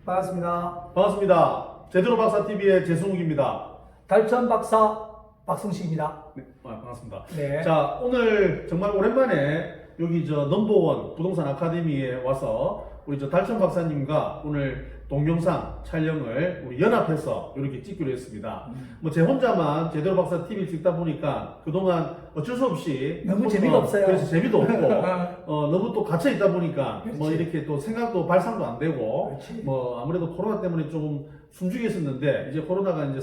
반갑습니다. 반갑습니다. 제대로 박사TV의 재승욱입니다. 달천 박사 박승식입니다. 네, 반갑습니다. 네. 자, 오늘 정말 오랜만에 여기 넘버원 부동산 아카데미에 와서 우리 달천 박사님과 오늘 동영상 촬영을 우리 연합해서 이렇게 찍기로 했습니다. 뭐 제 혼자만 제대로 박사 TV 찍다 보니까 그동안 어쩔 수 없이 너무 재미가 없어요. 그래서 재미도 없고 너무 또 갇혀 있다 보니까 그렇지. 뭐 이렇게 또 생각도 발상도 안 되고 그렇지. 뭐 아무래도 코로나 때문에 좀 숨죽였었는데 이제 코로나가 이제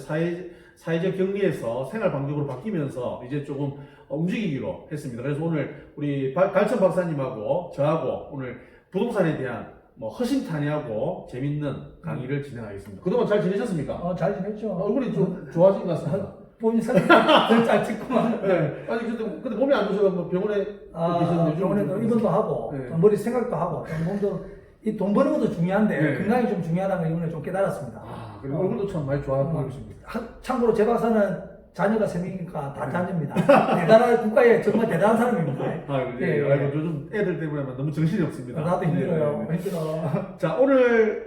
사회적 격리에서 생활 방식으로 바뀌면서 이제 조금 움직이기로 했습니다. 그래서 오늘 우리 달천 박사님하고 저하고 오늘 부동산에 대한 뭐 허심탄회하고 재밌는 강의를 진행하겠습니다. 그동안 잘 지내셨습니까? 잘 지냈죠. 얼굴이 좀 좋아진 것 같습니다. 본인 사진 잘 찍구만. 네. 아니 근데 몸이 안 좋으셔서 뭐 병원에 계셨는데 병원에도 입원도 하고 네. 또 머리 생각도 하고 몸도 이 돈 버는 것도 중요한데 네. 건강이 좀 중요하다는 걸 이번에 좀 깨달았습니다. 그리고 얼굴도 참 많이 좋아하고 계십니다. 참고로 제 박사는 자녀가 3명이니까 다 자녀입니다. 대단한 국가에 정말 대단한 사람입니다. 네. 아이고 요즘 애들 때문에 너무 정신이 없습니다. 나도 힘들어요. 네. 힘들어. 자, 오늘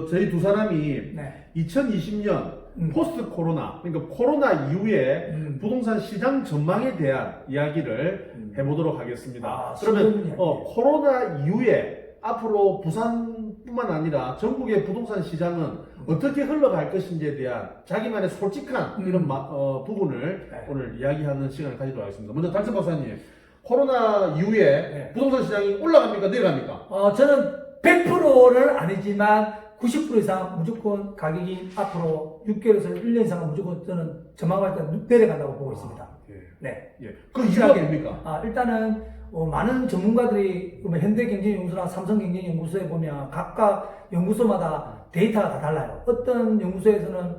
저희 두 사람이 네. 2020년 포스트 코로나, 그러니까 코로나 이후에 부동산 시장 전망에 대한 이야기를 해보도록 하겠습니다. 그러면 코로나 이후에 앞으로 부산뿐만 아니라 전국의 부동산 시장은 어떻게 흘러갈 것인지에 대한 자기만의 솔직한 이런 부분을 네. 오늘 이야기하는 시간을 가지도록 하겠습니다. 먼저 달천 박사님, 코로나 이후에 네. 부동산 시장이 올라갑니까 내려갑니까? 저는 100%는 아니지만 90% 이상 무조건 가격이 앞으로 6개월에서 1년 이상은 무조건 저는 전망할 때 내려간다고 보고 있습니다. 네. 예. 그 이유가 뭡니까? 일단은 많은 전문가들이 현대경제연구소나 삼성경제연구소에 보면 각각 연구소마다 데이터가 다 달라요. 어떤 연구소에서는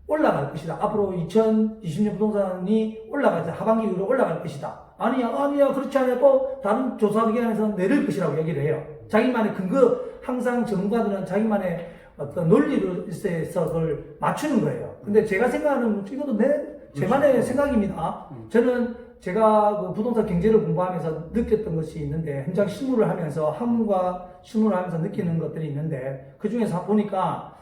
올라갈 것이다. 앞으로 2020년 부동산이 올라갈 때 하반기 이후로 올라갈 것이다. 아니야, 그렇지 않고 다른 조사기관에서는 내릴 것이라고 얘기를 해요. 자기만의 근거, 항상 전문가들은 자기만의 어떤 논리로 있어서 그걸 맞추는 거예요. 근데 제가 생각하는, 이것도 제만의 생각입니다. 저는 제가 그 부동산 경제를 공부하면서 느꼈던 것이 있는데, 현장 실무를 하면서, 학문과 실무를 하면서 느끼는 것들이 있는데, 그 중에서 보니까,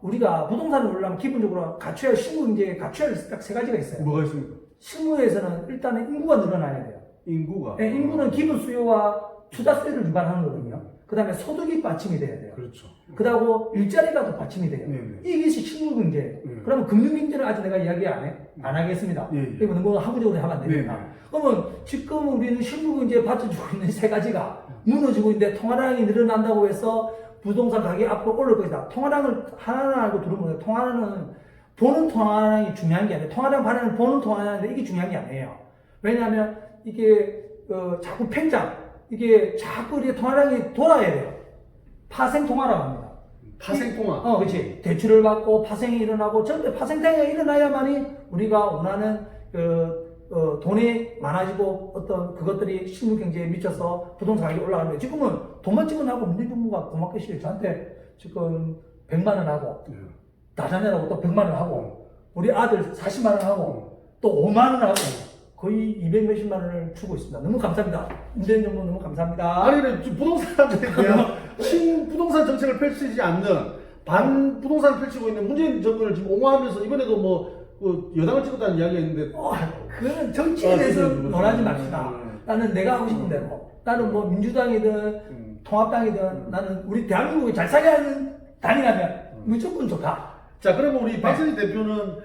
우리가 부동산을 올라면 기본적으로 갖춰야 할 실무 경제에 갖춰야 할 딱 3가지가 있어요. 뭐가 있습니까? 실무에서는 일단은 인구가 늘어나야 돼요. 인구가. 네, 인구는 기본 수요와 투자세를 유발하는 거거든요. 그 다음에 소득이 받침이 돼야 돼요. 그렇죠. 그 다음에 일자리가 또 받침이 돼요. 네네. 이것이 실무 경제예요. 그러면 금융 경제는 아직 내가 이야기 안 하겠습니다. 이거 너무 학구적으로 하면 안 되니까. 그러면 지금 우리는 실무 경제에 받쳐주고 있는 3가지가 무너지고 있는데 통화량이 늘어난다고 해서 부동산 가격이 앞으로 오를 것이다. 통화량을 하나는 알고 들으면 통화량은 보는 통화량이 중요한 게 아니에요. 통화량 반응은 보는 통화량인데 이게 중요한 게 아니에요. 왜냐하면 이게 자꾸 팽장, 이게 자꾸 이렇게 통화량이 돌아야 돼요. 파생 통화라고 합니다. 파생 통화. 그렇지. 대출을 받고 파생이 일어나고 전부 파생장이 일어나야만이 우리가 원하는 돈이 많아지고 어떤 그것들이 실무 경제에 미쳐서 부동산 가격이 올라가는데 지금은 돈만 찍어나고 문재인정부가 고맙게 저한테 지금 100만 원 하고 다자녀라고 또 100만 원 하고 우리 아들 40만 원 하고 또 5만 원 하고 거의 200 몇십만 원을 주고 있습니다. 너무 감사합니다. 문재인 정부 너무 감사합니다. 아니, 부동산에 대한 신부동산 정책을 펼치지 않는 반부동산을 펼치고 있는 문재인 정부를 지금 옹호하면서 이번에도 여당을 찍었다는 이야기가 있는데 그거는 정치에 대해서 논하지 맙시다. 나는 내가 하고 싶은 대로. 나는 민주당이든 통합당이든 나는 우리 대한민국이 잘 살게 하는 당이라면 무조건 좋다. 자, 그러면 우리 박선희 대표는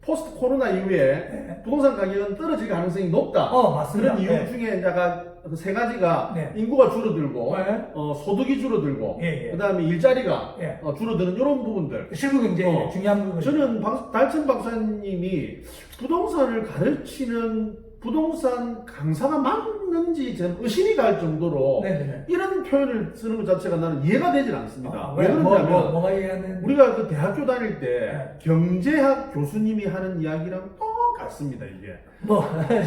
포스트 코로나 이후에 부동산 가격은 떨어질 가능성이 높다. 맞습니다. 그런 이유 중에 약간 3가지가 네. 인구가 줄어들고 네. 소득이 줄어들고 예. 그다음에 일자리가 예. 줄어드는 이런 부분들. 실무 경제에 중요한 부분. 저는 달천 박사님이 부동산을 가르치는 부동산 강사가 맞는지 좀 의심이 갈 정도로 네네네. 이런 표현을 쓰는 것 자체가 나는 이해가 되질 않습니다. 왜 그러냐면 뭐가 이해하는? 우리가 그 대학교 다닐 때 경제학 교수님이 하는 이야기랑 똑같습니다. 이게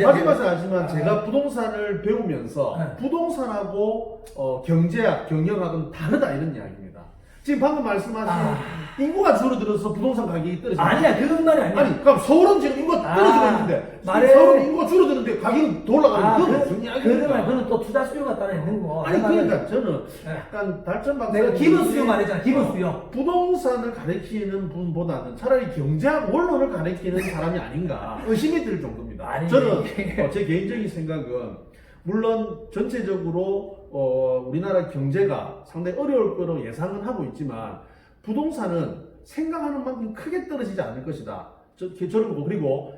하지 마세요 하지만 제가 부동산을 배우면서 부동산하고 경제학, 경영학은 다르다 이런 이야기입니다. 지금 방금 말씀하신 인구가 줄어들어서 부동산 가격이 떨어지는 아니야, 그런 말이 아니야. 아니, 그럼 서울은 지금 인구가 떨어지고 있는데 서울은 인구가 줄어드는데 가격이 더 올라가는 그건 무슨 이야기입니까? 그건 또 투자 수요가 따라 있는 거. 아니 그러니까 저는 약간 달점 박사님 내가 기본 수요 말했잖아, 기본 수요. 부동산을 가리키는 분보다는 차라리 경제학 원론을 가리키는 사람이 아닌가 의심이 들 정도입니다. 아니, 저는 제 개인적인 생각은 물론 전체적으로 우리나라 경제가 상당히 어려울 거로 예상은 하고 있지만 부동산은 생각하는 만큼 크게 떨어지지 않을 것이다. 저는 보고 그리고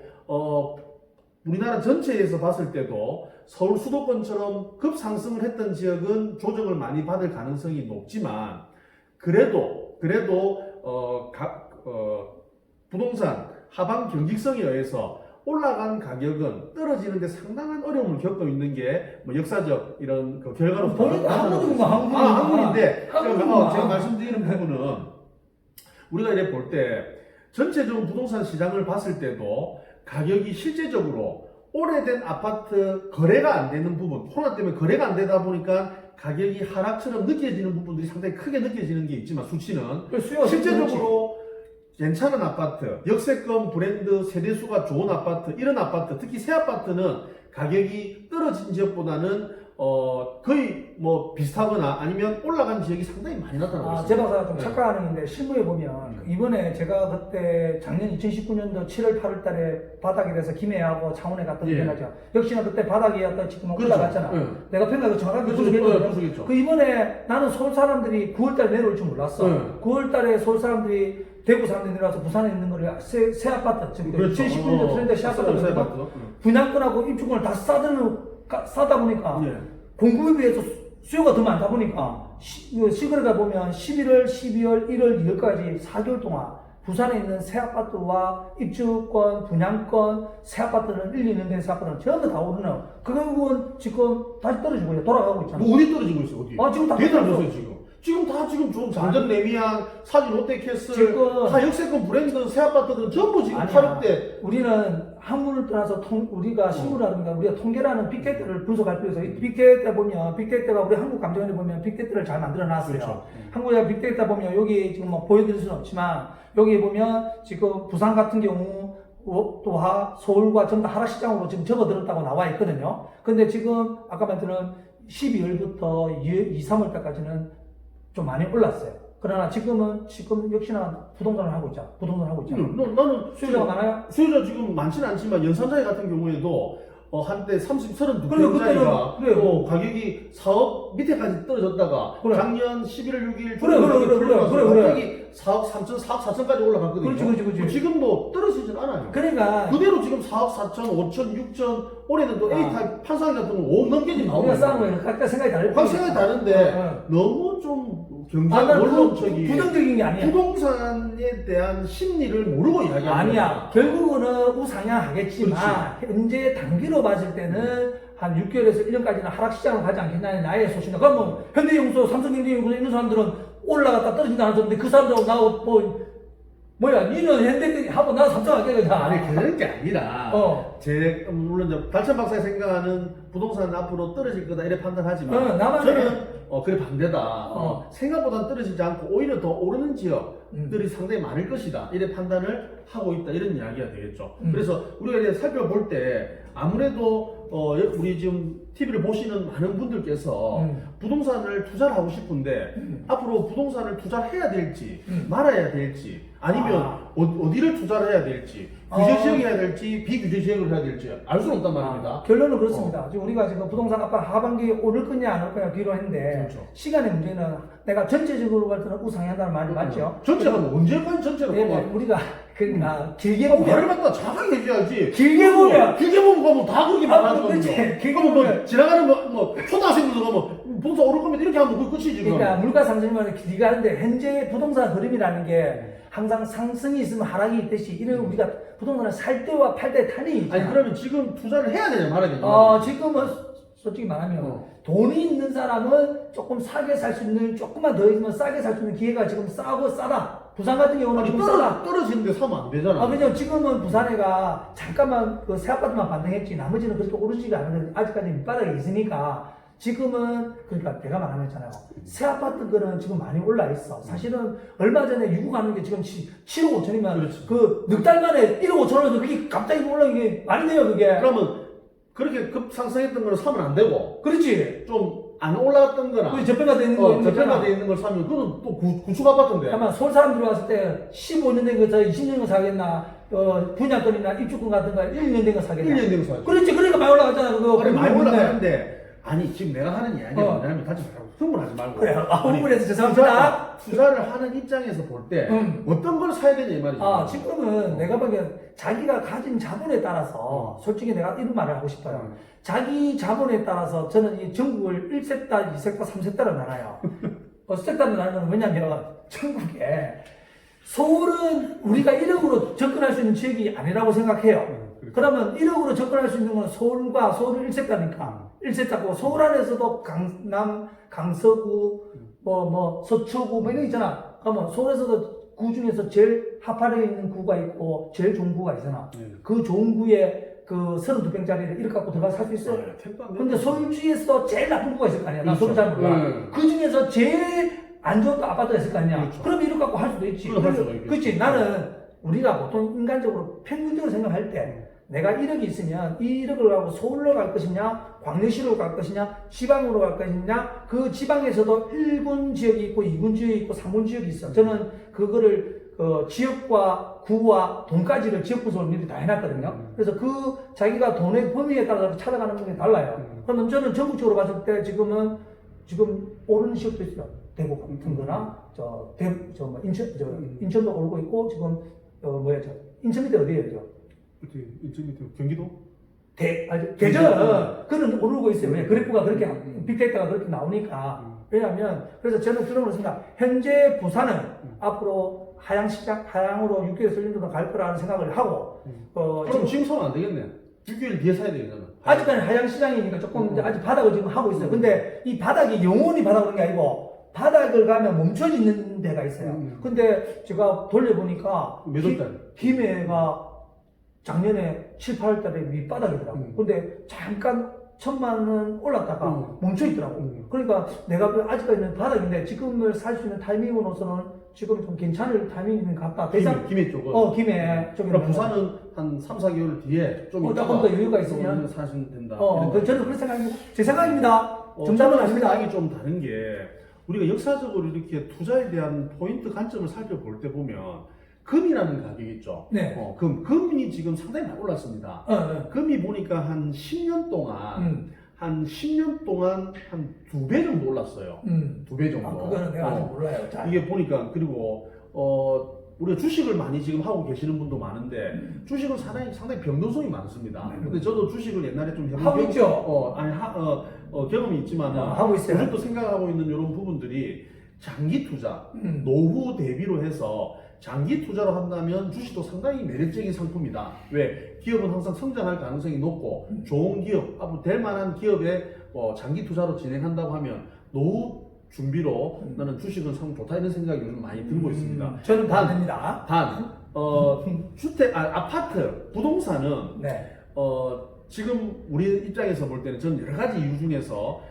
우리나라 전체에서 봤을 때도 서울 수도권처럼 급상승을 했던 지역은 조정을 많이 받을 가능성이 높지만 그래도 부동산 하방 경직성에 의해서 올라간 가격은 떨어지는데 상당한 어려움을 겪고 있는 게 뭐 역사적 이런 그 결과로 한국인데 제가 말씀드리는 부분은 우리가 이래 볼 때 전체적으로 부동산 시장을 봤을 때도 가격이 실제적으로 오래된 아파트 거래가 안 되는 부분, 코로나 때문에 거래가 안 되다 보니까 가격이 하락처럼 느껴지는 부분들이 상당히 크게 느껴지는 게 있지만 수치는 실제적으로 괜찮은 아파트, 역세권 브랜드 세대수가 좋은 아파트, 이런 아파트, 특히 새 아파트는 가격이 떨어진 지역보다는 거의 뭐 비슷하거나 아니면 올라간 지역이 상당히 많이 나타나고 있습니다. 제 박사가 좀 착각하는 건데 실무에 보면 이번에 제가 그때 작년 2019년도 7월 8월 달에 바닥에 대해서 김해하고 창원에 갔던 게 기억나죠. 역시나 그때 바닥이었다 지금 올라갔잖아. 내가 평가를 정확하게 부족했거든요. 그 이번에 나는 서울 사람들이 9월 달에 내려올 줄 몰랐어. 9월 달에 서울 사람들이 대구 사람들이 내려와서 부산에 있는 거를 새 아파트, 즉 2019년도 트렌드 새 아파트 분양권하고 입주권을 다 싸다 보니까 공급에 비해서 수요가 더 많다 보니까 시골에 보면 11월, 12월, 1월, 2월까지 4개월 동안 부산에 있는 새 아파트와 입주권, 분양권, 새 아파트는 1, 2년 된 새 아파트는 전부 다 오르는 그 결국은 지금 다시 떨어지고 있냐, 돌아가고 있잖아. 뭐 어디 떨어지고 있어? 어디? 지금 다 떨어졌어요 지금 다 지금 좀 장전 레미안, 사진 롯데캐슬, 지금 다 역세권 브랜드 새 아파트들은 전부 지금 8억대. 우리는 학문을 떠나서 우리가 신문이라든가 우리가 통계라는 빅데이터를 분석할 필요가 있어요. 빅데이터 보면 빅데이터가 우리 한국 감정원에 보면 빅데이터를 잘 만들어 놨어요. 그렇죠. 한국의 빅데이터 보면 여기 지금 뭐 보여드릴 수는 없지만 여기 보면 지금 부산 같은 경우 또한 서울과 전부 다 하락시장으로 지금 접어들었다고 나와 있거든요. 근데 지금 아까 말씀드린 12월부터 2, 3월 때까지는 좀 많이 올랐어요. 그러나 지금 역시나 부동산을 하고 있잖아. 나는 수요자가 많아요? 수요자 지금 많지는 않지만 연산자리 같은 경우에도 한때 32평짜리가 가격이 4억 밑에까지 떨어졌다가 작년 11월 6일 갑자기 4억 3천, 4억 4천까지 올라갔거든요. 그렇지. 지금도 떨어지진 않아요. 그러니까 그대로 지금 4억 4천, 5천, 6천 올해는 또 A타입 판상 같은 거 5억 넘게 지금 나오고 우리가 싸는 거예요. 각각 생각이 다르죠. 확 생각이 다른데 너무 좀 경제학 원론적인 부정적인 게 아니야. 부동산에 대한 심리를 모르고 이야기하는 아니야. 결국은 우상향하겠지만 현재 단기로 봤을 때는 한 6개월에서 1년까지는 하락시장으로 가지 않겠냐는 나의 소신이다. 그럼 뭐 현대연구소, 삼성경제연구소 있는 사람들은 올라갔다 떨어진다 하는데 그 사람들하고 나하고 니는 현대하고 나 삼성할게 그냥. 아니 그런 게 아니라 물론 달천 박사가 생각하는 부동산은 앞으로 떨어질 거다 이래 판단하지만 저는 그래 반대다. 생각보다 떨어지지 않고 오히려 더 오르는 지역들이 상당히 많을 것이다 이래 판단을 하고 있다 이런 이야기가 되겠죠. 그래서 우리가 이제 살펴볼 때 아무래도 우리 지금 TV를 보시는 많은 분들께서 부동산을 투자를 하고 싶은데 앞으로 부동산을 투자를 해야 될지 말아야 될지 아니면 어디를 투자를 해야 될지 규제 지역에 해야 될지 비규제 지역으로 해야 될지 알 수는 없단 말입니다. 결론은 그렇습니다. 지금 우리가 지금 부동산 아까 하반기에 오를 거냐 안 오를 거냐 기로했는데 시간의 문제는 내가 전체적으로 볼 때는 우상향한다는 말이 맞죠? 전체가 언제까지 전체로 우리가 길게 보면 말을 갖다 정확하게 해줘야지. 길게 보면 뭐 다 그렇게 말하는 거지. 길게 보면 지나가는 초등학생들도 부동산 오를 거면 이렇게 하면 그게 끝이지. 그러니까 물가 상승만 길게 하는데 현재 부동산 흐름이라는 게 항상 상승이 있으면 하락이 있듯이 이런 우리가 부동산을 살 때와 팔 때 탄력이 있잖아. 아니 그러면 지금 투자를 해야 되냐 말아야 되냐? 지금은 솔직히 말하면 돈이 있는 사람은 조금 싸게 살 수 있는 조금만 더 있으면 싸게 살 수 있는 기회가 지금 싸다. 부산 같은 경우는 지금 싸다. 떨어지는데 사면 안 되잖아. 그냥 지금은 부산에가 잠깐만 그 새 아파트만 반등했지 나머지는 그렇게 오르지가 않은 아직까지 밑바닥에 있으니까 지금은 그러니까 내가 말한 거잖아요. 새 아파트 거는 지금 많이 올라 있어. 사실은 얼마 전에 유구가는 게 지금 7억 5천이면 그렇죠. 그 넉 달 만에 1억 5천원에서 그게 갑자기 올라간 게 말이 돼요 그게. 그러면 그렇게 급상승했던 거는 사면 안 되고 그렇지. 좀 안 올라갔던 거나 그 저평가 돼 있는 거 저평가되어 있는 걸 사면 그건 또 구축 아파트인데. 아마 서울 사람들이 왔을 때 15년 된 거, 20년 된 거 사겠나, 분양권이나 입주권 같은 거 1년 된 거 사겠나. 1년 된 거 사야지. 그렇지, 그러니까 많이 올라갔잖아, 그거. 아니, 많이 그거 올라가는데, 아니, 지금 내가 하는 이야기는 뭐냐면, 다시 말하고, 흥분하지 말고. 그래, 아니, 흥분해서 죄송합니다. 투자를 하는 입장에서 볼 때, 어떤 걸 사야 되냐, 이 말이지. 지금은 내가 보기엔 자기가 가진 자본에 따라서, 솔직히 내가 이런 말을 하고 싶어요. 자기 자본에 따라서 저는 이 전국을 1섹터, 2섹터, 3섹터로 나눠요. 섹터로 나누는 건 뭐냐면, 전국에 서울은 우리가 1억으로 접근할 수 있는 지역이 아니라고 생각해요. 그러면 1억으로 접근할 수 있는 건 서울과 서울은 1섹터니까. 1섹터고, 서울 안에서도 강남, 강서구, 서초구, 이런 거 있잖아. 그러면 서울에서도 구 중에서 제일 하파리에 있는 구가 있고, 제일 좋은 구가 있잖아. 그 좋은 구에 그 32평짜리를 이렇게 갖고 들어가서 살 수 있어. 근데 서울주에서 제일 나쁜 구가 있을 거 아니야. 나 서울 잘 몰라. 그 중에서 제일 안 좋은 아파트가 있을 거 아니야. 그렇죠. 그럼 이렇게 갖고 할 수도 있지. 그렇지. 나는 우리가 보통 인간적으로 평균적으로 생각할 때 내가 1억이 있으면 이 1억을 가지고 서울로 갈 것이냐, 광역시로 갈 것이냐, 지방으로 갈 것이냐, 그 지방에서도 1군 지역이 있고 2군 지역이 있고 3군 지역이 있어. 저는 그거를 지역과 구와 돈까지를 지역 분석을 미리 다 해놨거든요. 그래서 그 자기가 돈의 범위에 따라서 찾아가는 게 달라요. 그러면 저는 전국적으로 봤을 때 지금 오르는 지역도 있어요. 대구 같은 거나 인천도 오르고 있고 지금 인천 밑에 어디예요? 인천 밑에 경기도? 대전 그는 오르고 있어요. 왜 그래프가 그렇게 빅데이터가 그렇게 나오니까. 왜냐하면 그래서 저는 그런 걸 생각. 현재 부산은 앞으로 하향으로 6개월 설린도로 갈 거라는 생각을 하고. 그럼 지금 사면 안 되겠네. 6개월 뒤에 사야 되겠잖아. 아직까지 하향 시장이니까 조금 이제 아직 바닥을 지금 하고 있어요. 근데 이 바닥이 영원히 바닥을 게 아니고 바닥을 가면 멈춰지는 데가 있어요. 근데 제가 돌려보니까 몇 월달? 김해가 작년에 7, 8월 달에 밑바닥이더라고. 근데 잠깐 1,000만 원 올랐다가 멈춰있더라고. 그러니까 내가 아직까지는 바닥인데 지금을 살 수 있는 타이밍으로서는 지금 좀 괜찮을 타이밍인 것 같다. 김해 쪽은? 김해 쪽에. 그럼 부산은 한 3, 4개월 뒤에 좀 조금 더 여유가 있으면 사시면 된다. 저는 그런 생각입니다. 제 생각입니다. 정답은 아닙니다. 생각이 좀 다른 게 우리가 역사적으로 이렇게 투자에 대한 포인트 관점을 살펴볼 때 보면 금이라는 가격이 있죠. 네. 금이 지금 상당히 많이 올랐습니다. 금이 보니까 한 10년 동안 한 2배 정도 올랐어요. 2배 정도. 그거는 내가 아직 몰라요. 잘. 이게 보니까 그리고 우리가 주식을 많이 지금 하고 계시는 분도 많은데 주식은 상당히 변동성이 많습니다. 근데 저도 주식을 옛날에 좀 하고 있죠. 경험이 있지만 하고 있어요. 요즘 또 생각하고 있는 이런 부분들이 장기 투자, 노후 대비로 해서 장기 투자로 한다면 주식도 상당히 매력적인 상품이다. 왜? 기업은 항상 성장할 가능성이 높고 좋은 기업, 앞으로 될 만한 기업에 장기 투자로 진행한다고 하면 노후 준비로 나는 주식은 참 좋다 이런 생각이 요즘 많이 들고 있습니다. 저는 반대입니다. 아파트, 부동산은 네. 지금 우리 입장에서 볼 때는 저는 여러 가지 이유 중에서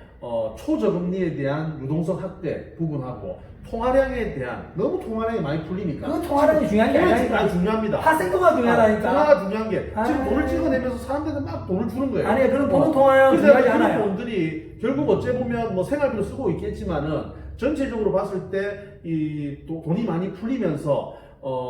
초저금리에 대한 유동성 확대 부분하고 통화량에 대한 너무 통화량이 많이 풀리니까 그 통화량이 중요한 게 아니라 중요합니다. 파생도가 중요하다니까. 통화가 중요한 게 지금 돈을 찍어내면서 사람들은 막 돈을 주는 거예요. 아니 그런 돈은 통화량은 중요하지 그래서 않아요. 그런 돈들이 결국 어째 보면 뭐 생활비로 쓰고 있겠지만은 전체적으로 봤을 때 이 돈이 많이 풀리면서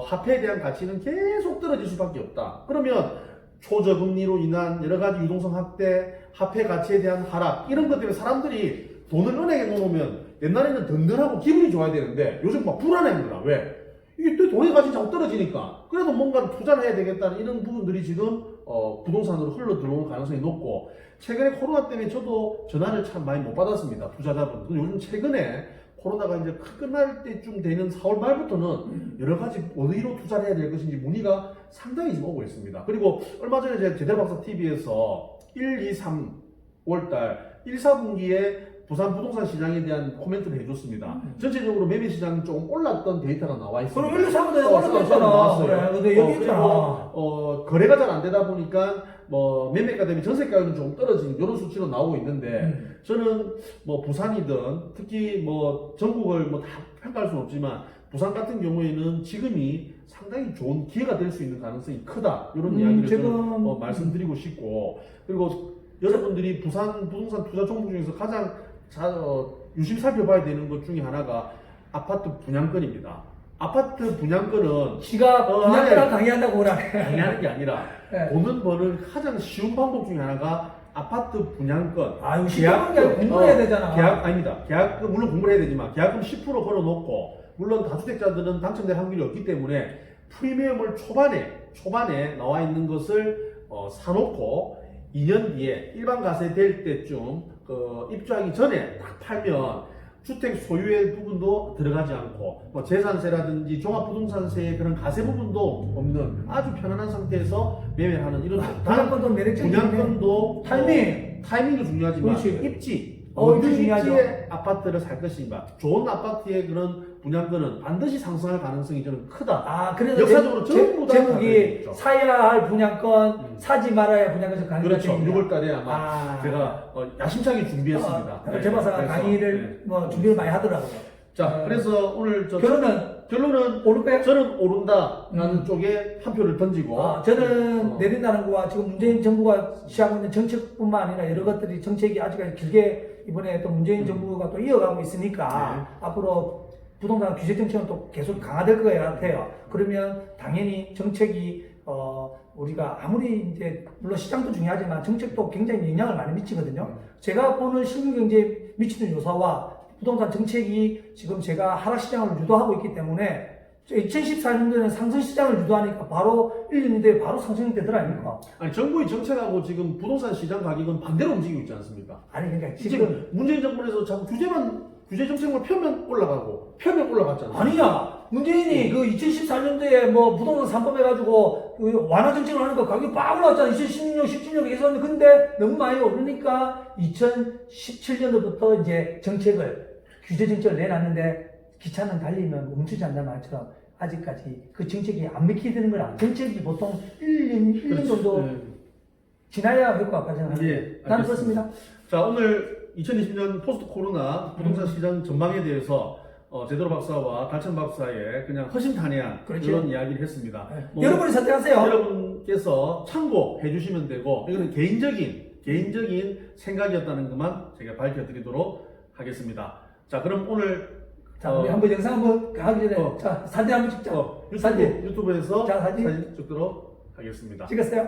화폐에 대한 가치는 계속 떨어질 수밖에 없다. 그러면 초저금리로 인한 여러 가지 유동성 확대, 화폐 가치에 대한 하락 이런 것 때문에 사람들이 돈을 은행에 넣으면 옛날에는 든든하고 기분이 좋아야 되는데 요즘 막 불안해하는 거야. 왜? 이게 또 돈의 가치 자꾸 떨어지니까 그래도 뭔가 투자를 해야 되겠다는 이런 부분들이 지금 부동산으로 흘러 들어오는 가능성이 높고 최근에 코로나 때문에 저도 전화를 참 많이 못 받았습니다. 투자자분. 근데 요즘 최근에 코로나가 이제 끝날 때쯤 되는 4월 말부터는 여러 가지 어디로 투자를 해야 될 것인지 문의가 상당히 지금 오고 있습니다. 그리고 얼마 전에 제가 제대박사 TV에서 1, 2, 3월달 1, 4분기에 부산 부동산 시장에 대한 코멘트를 해줬습니다. 전체적으로 매매 시장이 조금 올랐던 데이터가 나와 있습니다. 그럼 1, 2, 3분기에 올랐잖아. 나왔어요. 그래, 근데 여기 있잖아. 거래가 잘 안 되다 보니까 뭐 매매가 대비 전세 가격은 좀 떨어지는 이런 수치로 나오고 있는데 저는 뭐 부산이든 특히 뭐 전국을 뭐 다 평가할 수는 없지만 부산 같은 경우에는 지금이 상당히 좋은 기회가 될 수 있는 가능성이 크다 이런 이야기를 저는 말씀드리고 싶고 그리고 여러분들이 부산 부동산 투자 종목 중에서 가장 유심히 살펴봐야 되는 것 중에 하나가 아파트 분양권입니다. 아파트 분양권은 지가 분양권을 강의한다고 그러네. 강의하는 게 아니라 네. 돈을 버는 가장 쉬운 방법 중에 하나가 아파트 분양권. 아유, 시작하는 게 아니라 공부를 해야 되잖아. 아닙니다. 계약금, 물론 공부를 해야 되지만, 계약금 10% 걸어놓고, 물론 다주택자들은 당첨될 확률이 없기 때문에, 프리미엄을 초반에 나와 있는 것을, 사놓고, 2년 뒤에 일반 가세 될 때쯤, 입주하기 전에 딱 팔면, 주택 소유의 부분도 들어가지 않고 뭐 재산세라든지 종합부동산세의 그런 가세 부분도 없는 아주 편안한 상태에서 매매하는 이런 분양권도 매력적이네. 분양권도 타이밍도 중요하지만 그렇지. 입지 입지 어느 중요하죠. 입지의 아파트를 살 것인가 좋은 아파트의 그런 분양권은 반드시 상승할 가능성이 저는 크다. 아, 그래서 역사적으로 전부 다 제목이 있죠. 사야 할 분양권, 사지 말아야 할 분양권 강의가 그렇죠. 됩니다. 6월 달에 아마 제가 야심차게 준비했습니다. 제박사가 강의를 뭐 준비를 많이 하더라고요. 자, 그래서 오늘 결론은 오를 거야? 저는 오른다라는 쪽에 한 표를 던지고. 저는 내린다는 거와 지금 문재인 정부가 시하고 있는 정책뿐만 아니라 여러 것들이 정책이 아직까지 길게 이번에 또 문재인 정부가 또 이어가고 있으니까 앞으로 부동산 규제 정책은 또 계속 강화될 것 같아요. 그러면 당연히 정책이 우리가 아무리 이제 물론 시장도 중요하지만 정책도 굉장히 영향을 많이 미치거든요. 제가 보는 실물 경제에 미치는 요소와 부동산 정책이 지금 제가 하락 시장을 유도하고 있기 때문에 2014년도에는 상승 시장을 유도하니까 바로 1, 2년 뒤에 바로 상승이 되더라니까. 아니 정부의 정책하고 지금 부동산 시장 가격은 반대로 움직이고 있지 않습니까? 아니 그러니까 지금 문재인 정부에서 자꾸 규제 정책만 펴면 올라가고 펴면 올라갔잖아요. 아니야. 문재인이 그 2014년도에 뭐 부동산 3법 해가지고 그 완화 정책을 하니까 가격이 빡 올랐잖아. 2016년, 17년에 계산했는데 근데 너무 많이 오르니까 2017년도부터 이제 규제 정책을 내놨는데 기차는 달리면 멈추지 않는 말처럼 아직까지 그 정책이 안 먹히는 거라. 정책이 보통 1년 정도 지나야 효과가 발생하는 거예요. 나는 그렇습니다. 자, 오늘 2020년 포스트 코로나 부동산 시장 전망에 대해서 제도로 박사와 달천 박사의 그냥 허심탄회한 그런 이야기를 했습니다. 뭐 여러분이 선택하세요. 여러분께서 참고해 주시면 되고 이거는 개인적인 생각이었다는 것만 제가 밝혀드리도록 하겠습니다. 자, 그럼 오늘 우리 한번 영상 한번 가기 전에 사진 한번 찍자. 유튜브에서 사진 찍도록 하겠습니다. 찍었어요?